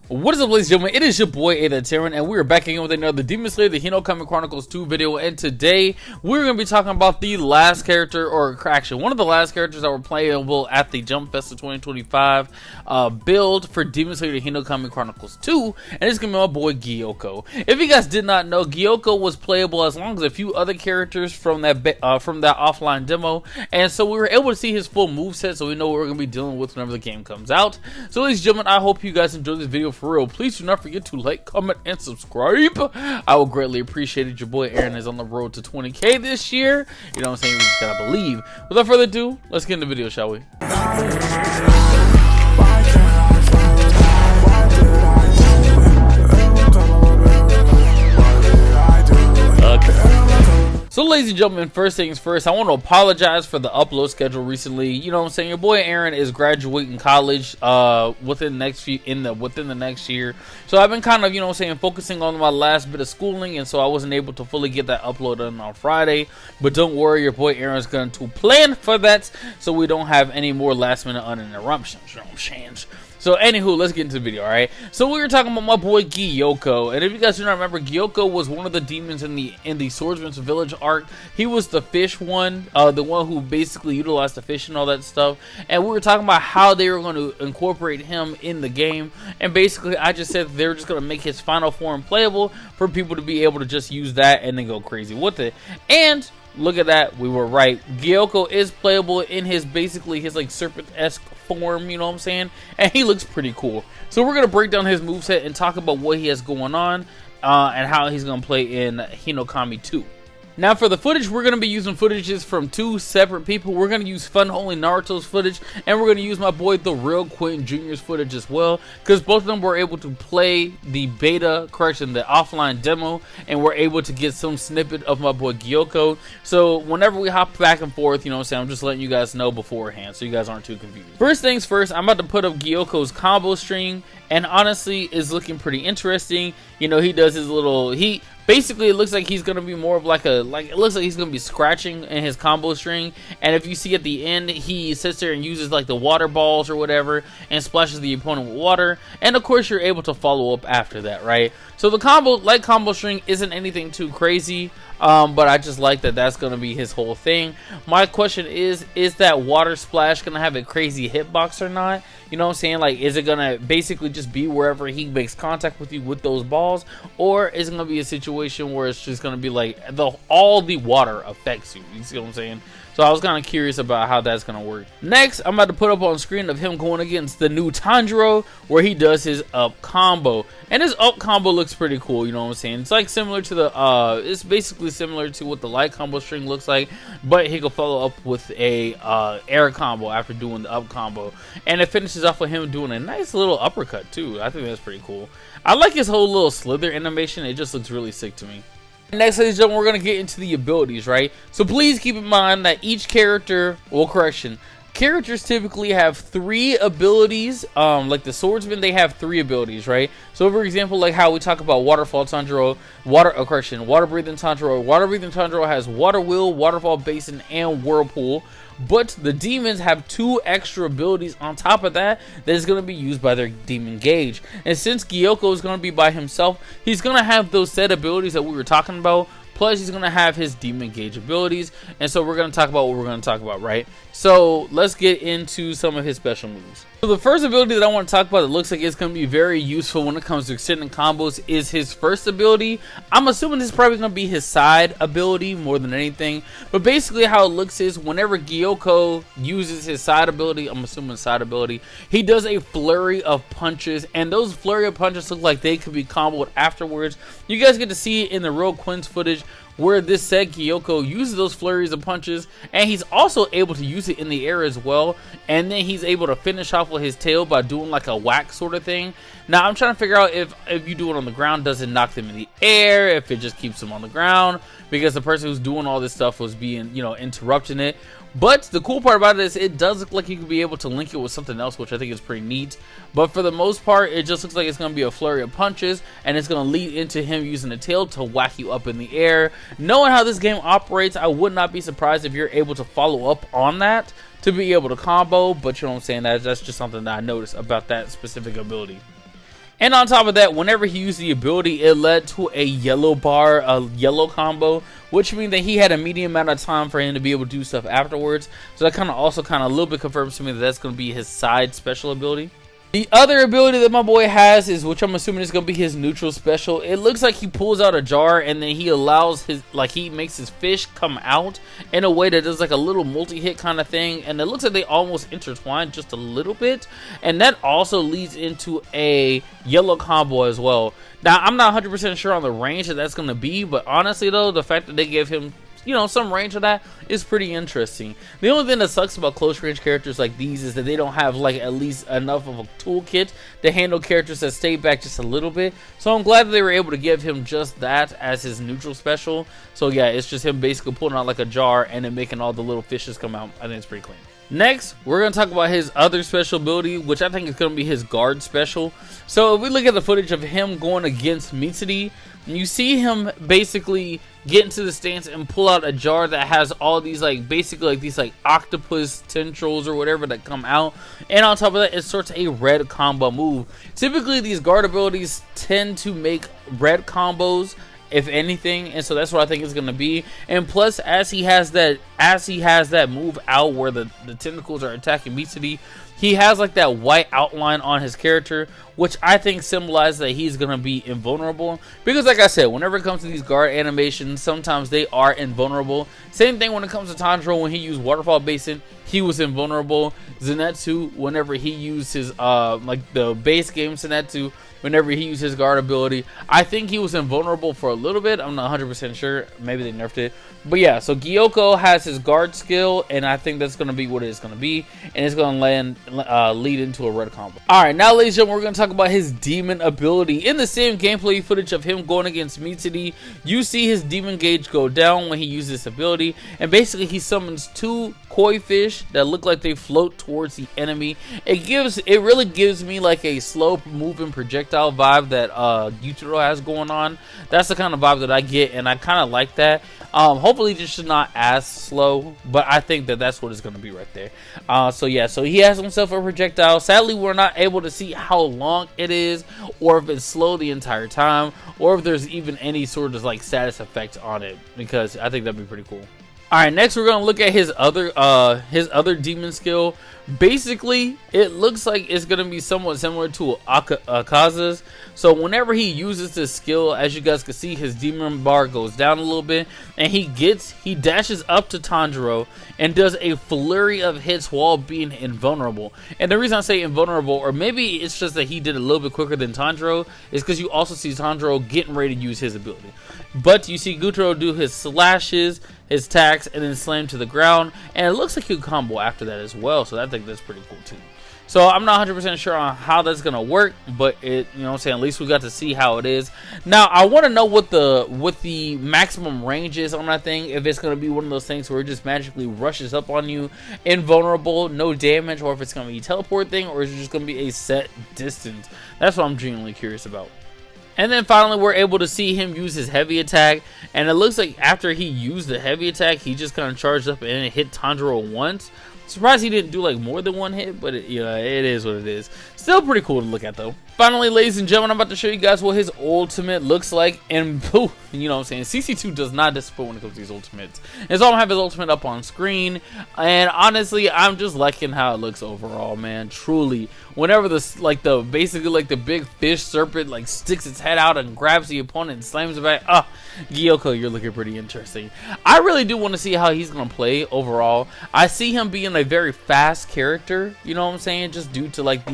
What is up, ladies and gentlemen? It is your boy AyeThatsAaron, and we are back again with another Demon Slayer the Hinokami Chronicles 2 video. And today we're going to be talking about the last character, or actually one of the last characters that were playable at the Jump Fest of 2025 build for Demon Slayer the Hinokami Chronicles 2, and it's going to be my boy Gyokko. If you guys did not know, Gyokko was playable as long as a few other characters from that offline demo, and so we were able to see his full moveset, so we know what we're going to be dealing with whenever the game comes out. So, ladies and gentlemen, I hope you guys enjoyed this video. For real, please do not forget to like, comment, and subscribe. I will greatly appreciate it. Your boy Aaron is on the road to 20K this year. You know what I'm saying? We just gotta believe. Without further ado, let's get into the video, shall we? So, ladies and gentlemen, first things first, I want to apologize for the upload schedule recently. You know what I'm saying? Your boy Aaron is graduating college within the next year. So I've been kind of, you know what I'm saying, focusing on my last bit of schooling, and so I wasn't able to fully get that upload done on Friday. But don't worry, your boy Aaron's going to plan for that so we don't have any more last minute uninterruptions. You know what I'm saying? So, anywho, let's get into the video, alright? So, we were talking about my boy Gyokko, and if you guys do not remember, Gyokko was one of the demons in the Swordsman's Village arc. He was the fish one, the one who basically utilized the fish and all that stuff, and we were talking about how they were going to incorporate him in the game, and basically, I just said they were just going to make his final form playable for people to be able to just use that and then go crazy with it, and look at that, we were right. Gyokko is playable in his like serpent-esque form, you know what I'm saying? And he looks pretty cool. So we're going to break down his moveset and talk about what he has going on and how he's going to play in Hinokami 2. Now for the footage, we're going to be using footages from two separate people. We're going to use Fun Only Naruto's footage, and we're going to use my boy The Real Quentin Jr.'s footage as well, because both of them were able to play the the offline demo, and we're able to get some snippet of my boy Gyokko. So whenever we hop back and forth, you know what I'm saying, I'm just letting you guys know beforehand so you guys aren't too confused. First things first, I'm about to put up Gyokko's combo string, and honestly, is looking pretty interesting. You know, he does his little, basically, it looks like he's going to be more of it looks like he's going to be scratching in his combo string. And if you see at the end, he sits there and uses like the water balls or whatever and splashes the opponent with water. And of course, you're able to follow up after that, right? So the combo string isn't anything too crazy. But I just like that that's going to be his whole thing. My question is that water splash going to have a crazy hitbox or not? You know what I'm saying? Like, is it going to basically just be wherever he makes contact with you with those balls? Or is it going to be a situation where it's just going to be like all the water affects you? You see what I'm saying? So I was kind of curious about how that's going to work. Next, I'm about to put up on screen of him going against the new Tanjiro, where he does his up combo. And his up combo looks pretty cool, you know what I'm saying? It's like similar to it's basically similar to what the light combo string looks like, but he can follow up with a air combo after doing the up combo. And it finishes off with him doing a nice little uppercut too. I think that's pretty cool. I like his whole little slither animation. It just looks really sick to me. Next, ladies and gentlemen, we're going to get into the abilities, right? So please keep in mind that each character, characters typically have 3 abilities. Like the swordsman, they have 3 abilities, right? So for example, like how we talk about waterfall Tanjiro, water breathing Tanjiro. Water breathing Tanjiro has water wheel, waterfall basin, and whirlpool. But the demons have 2 extra abilities on top of that is going to be used by their demon gauge. And since Gyokko is going to be by himself, he's going to have those set abilities that we were talking about. Plus, he's going to have his demon gauge abilities. And so we're going to talk about what we're going to talk about, right? So let's get into some of his special moves. So the first ability that I want to talk about that looks like it's going to be very useful when it comes to extending combos is his first ability. I'm assuming this is probably going to be his side ability more than anything. But basically how it looks is whenever Gyokko uses his side ability, I'm assuming side ability, he does a flurry of punches. And those flurry of punches look like they could be comboed afterwards. You guys get to see it in the Real Quinn's footage where this said Gyokko uses those flurries of punches, and he's also able to use it in the air as well, and then he's able to finish off with his tail by doing like a whack sort of thing. Now I'm trying to figure out if you do it on the ground, does it knock them in the air, if it just keeps them on the ground, because the person who's doing all this stuff was being, you know, interrupting it. But the cool part about it is it does look like you could be able to link it with something else, which I think is pretty neat. But for the most part, it just looks like it's going to be a flurry of punches, and it's going to lead into him using the tail to whack you up in the air. Knowing how this game operates, I would not be surprised if you're able to follow up on that to be able to combo. But you know what I'm saying, that's just something that I noticed about that specific ability. And on top of that, whenever he used the ability, it led to a yellow bar, a yellow combo, which means that he had a medium amount of time for him to be able to do stuff afterwards. So that kind of also a little bit confirms to me that that's going to be his side special ability. The other ability that my boy has is, which I'm assuming is going to be his neutral special. It looks like he pulls out a jar and then he allows his, like he makes his fish come out in a way that does like a little multi-hit kind of thing. And it looks like they almost intertwine just a little bit. And that also leads into a yellow combo as well. Now, I'm not 100% sure on the range that that's going to be. But honestly though, the fact that they give him, you know, some range of that is pretty interesting. The only thing that sucks about close range characters like these is that they don't have like at least enough of a toolkit to handle characters that stay back just a little bit. So I'm glad that they were able to give him just that as his neutral special. So yeah, it's just him basically pulling out like a jar and then making all the little fishes come out. I think it's pretty clean. Next, we're going to talk about his other special ability, which I think is going to be his guard special. So if we look at the footage of him going against Mitsuri, you see him basically get into the stance and pull out a jar that has all these like basically like these like octopus tendrils or whatever that come out, and on top of that it starts a red combo move. Typically these guard abilities tend to make red combos if anything, and so that's what I think it's going to be. And plus, as he has that move out where the tentacles are attacking Mitsuri, he has like that white outline on his character, which I think symbolizes that he's going to be invulnerable. Because like I said, whenever it comes to these guard animations, sometimes they are invulnerable. Same thing when it comes to Tanjiro. When he used Waterfall Basin, he was invulnerable. Zenitsu, whenever he used his like the base game Zenitsu, whenever he used his guard ability, I think he was invulnerable for a little bit. I'm not 100% sure. Maybe they nerfed it. But yeah, so Gyokko has his guard skill, and I think that's going to be what it's going to be. And it's going to lead into a red combo. Alright, now ladies and gentlemen, we're going to talk about his demon ability. In the same gameplay footage of him going against Mitsuri, you see his demon gauge go down when he uses this ability. And basically he summons two koi fish that look like they float towards the enemy. It really gives me like a slow moving projectile vibe that Gyokko has going on. That's the kind of vibe that I get, and I kind of like that. Hopefully this should not as slow, but I think that that's what it's going to be right there. So yeah, so he has himself a projectile. Sadly, we're not able to see how long it is, or if it's slow the entire time, or if there's even any sort of like status effect on it, because I think that'd be pretty cool. Alright, next we're going to look at his other demon skill. Basically, it looks like it's going to be somewhat similar to Akaza's. So whenever he uses this skill, as you guys can see, his demon bar goes down a little bit, and he dashes up to Tanjiro and does a flurry of hits while being invulnerable. And the reason I say invulnerable, or maybe it's just that he did a little bit quicker than Tanjiro, is because you also see Tanjiro getting ready to use his ability. But you see Gyokko do his slashes, his attacks, and then slam to the ground, and it looks like he'll combo after that as well. So I think that's pretty cool too. So I'm not 100% sure on how that's gonna work, but it, you know what I'm saying, at least we got to see how it is. Now I want to know what the maximum range is on that thing. If it's gonna be one of those things where it just magically rushes up on you, invulnerable, no damage, or if it's gonna be a teleport thing, or is it just gonna be a set distance. That's what I'm genuinely curious about. And then finally, we're able to see him use his heavy attack. And it looks like after he used the heavy attack, he just kind of charged up and it hit Tanjiro once. Surprised he didn't do like more than one hit, but it is what it is. Still pretty cool to look at though. Finally, ladies and gentlemen, I'm about to show you guys what his ultimate looks like. And poof, you know what I'm saying, CC2 does not disappoint when it comes to these ultimates. And so I'm gonna have his ultimate up on screen. And honestly, I'm just liking how it looks overall, man. Truly. Whenever basically the big fish serpent like sticks its head out and grabs the opponent and slams it back. Gyokko, you're looking pretty interesting. I really do want to see how he's gonna play overall. I see him being a very fast character, you know what I'm saying, just due to like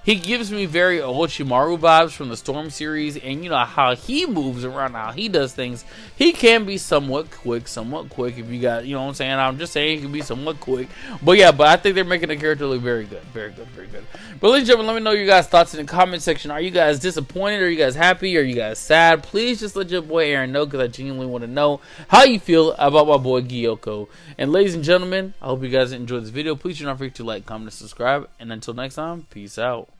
he gives me very Orochimaru vibes from the Storm series, and you know how he moves around, how he does things. He can be somewhat quick if you got, you know what I'm saying. I'm just saying he can be somewhat quick. But yeah, I think they're making the character look very good. Very good. But ladies and gentlemen, let me know your guys' thoughts in the comment section. Are you guys disappointed? Are you guys happy? Are you guys sad? Please just let your boy Aaron know, because I genuinely want to know how you feel about my boy Gyokko. And ladies and gentlemen, I hope you guys enjoyed this video. Please do not forget to like, comment, and subscribe. And until next time, peace out.